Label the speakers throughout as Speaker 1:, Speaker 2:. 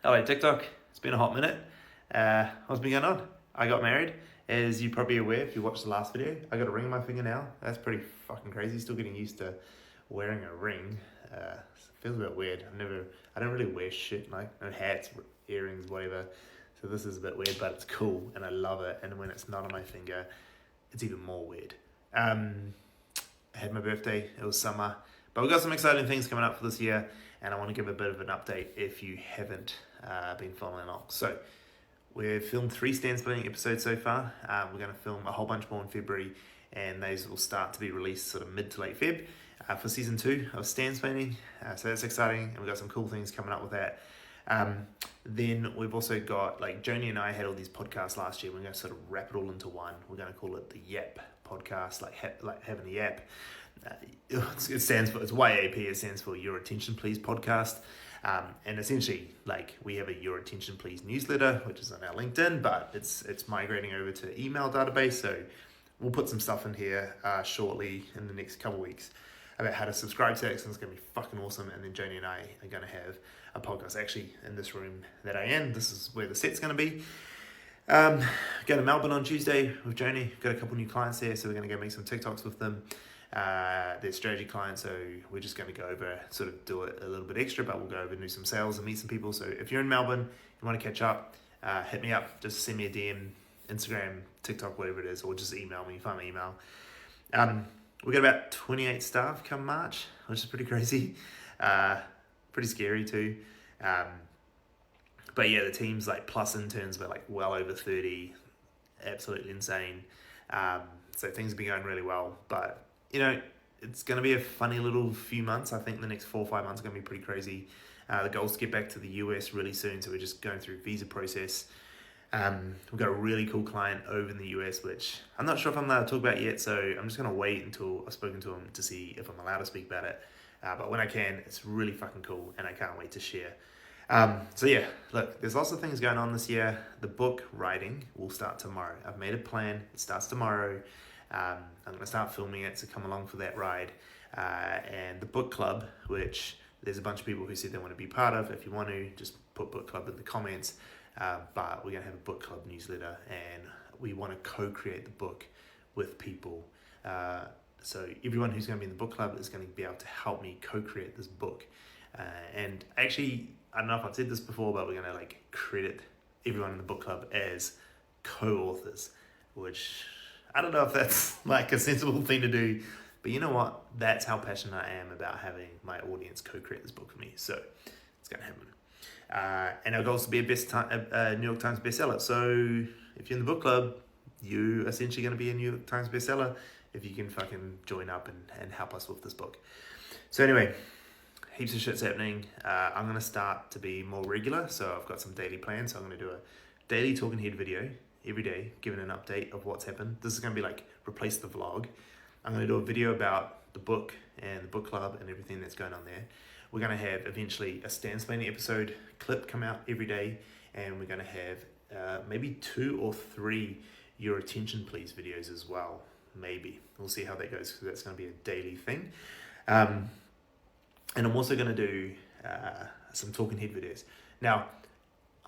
Speaker 1: Hello TikTok, it's been a hot minute. What's been going on? I got married, as you're probably aware if you watched the last video. I got a ring on my finger now. That's pretty fucking crazy. Still getting used to wearing a ring. Feels a bit weird. I don't really wear shit, like no hats, earrings, whatever. So this is a bit weird, but it's cool and I love it. And when it's not on my finger, it's even more weird. I had my birthday, it was summer, but we've got some exciting things coming up for this year, and I want to give a bit of an update if you haven't been following along. So we've filmed 3 Stansplaining episodes so far. We're going to film a whole bunch more in February, and those will start to be released sort of mid to late Feb for season 2 of Stansplaining. So that's exciting, and we've got some cool things coming up with that. Then we've also got, like, Jony and I had all these podcasts last year. We're going to sort of wrap it all into one. We're going to call it the YAP podcast, like having a yap. It stands for, it's YAP, it stands for Your Attention Please podcast. And essentially, like, we have a Your Attention Please newsletter, which is on our LinkedIn, but it's migrating over to email database. So we'll put some stuff in here shortly in the next couple weeks about how to subscribe to that, because it's going to be fucking awesome. And then Jony and I are going to have a podcast actually in this room that I am. This is where the set's going to be. Going to Melbourne on Tuesday with Jony. Got a couple new clients there, so we're going to go make some TikToks with them. They're strategy clients, so we're just going to go over, sort of do it a little bit extra, but we'll go over and do some sales and meet some people. So if you're in Melbourne, you want to catch up, hit me up. Just send me a DM, Instagram, TikTok, whatever it is, or just email me. Find my email. We got about 28 staff come March, which is pretty crazy. Pretty scary too. But yeah, the team's like plus interns, but like well over 30, absolutely insane. So things have been going really well, but you know, it's going to be a funny little few months. I think the next 4 or 5 months are going to be pretty crazy. The goal is to get back to the US really soon, so we're just going through visa process. We've got a really cool client over in the US, which I'm not sure if I'm allowed to talk about yet, so I'm just going to wait until I've spoken to him to see if I'm allowed to speak about it. But when I can, it's really fucking cool, and I can't wait to share. So yeah, look, there's lots of things going on this year. The book writing will start tomorrow. I've made a plan. It starts tomorrow. I'm going to start filming it, so come along for that ride. And the book club, which there's a bunch of people who said they want to be part of. If you want to, just put book club in the comments. But we're going to have a book club newsletter, and we want to co-create the book with people. So everyone who's going to be in the book club is going to be able to help me co-create this book. And actually, I don't know if I've said this before, but we're going to like credit everyone in the book club as co-authors, which I don't know if that's like a sensible thing to do, but you know what? That's how passionate I am about having my audience co-create this book for me. So it's going to happen. And our goal is to be a New York Times bestseller. So if you're in the book club, you're essentially going to be a New York Times bestseller if you can fucking join up and help us with this book. So anyway, heaps of shit's happening. I'm going to start to be more regular. So I've got some daily plans. So I'm going to do a daily talking head video every day, giving an update of what's happened. This is going to be like replace the vlog. I'm going to do a video about the book and the book club and everything that's going on there. We're going to have eventually a Stansplaining episode clip come out every day, and we're going to have maybe 2 or 3 Your Attention Please videos as well. Maybe. We'll see how that goes, because that's going to be a daily thing. And I'm also going to do some talking head videos. Now,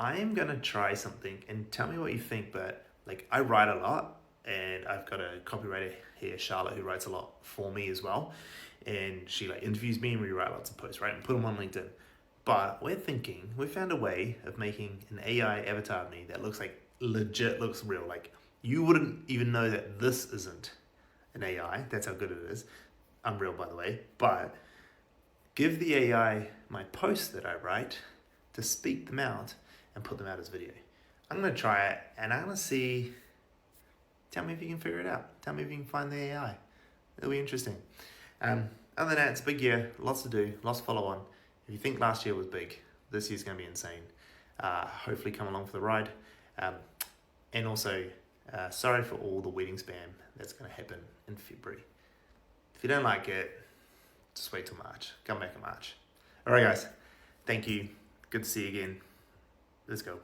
Speaker 1: I am going to try something, and tell me what you think, but like, I write a lot, and I've got a copywriter here, Charlotte, who writes a lot for me as well. And she like interviews me, and we write lots of posts, right? And put them on LinkedIn. But we found a way of making an AI avatar of me that looks like legit, looks real. Like, you wouldn't even know that this isn't an AI. That's how good it is. I'm real, by the way. But give the AI my posts that I write to speak them out and put them out as video. I'm going to try it, and I'm going to see. Tell me if you can figure it out. Tell me if you can find the AI. It'll be interesting. Other than that, it's a big year. Lots to do. Lots to follow on. If you think last year was big, this year's going to be insane. Hopefully come along for the ride. And also, sorry for all the wedding spam that's going to happen in February. If you don't like it, just wait till March. Come back in March. All right, guys. Thank you. Good to see you again. Let's go.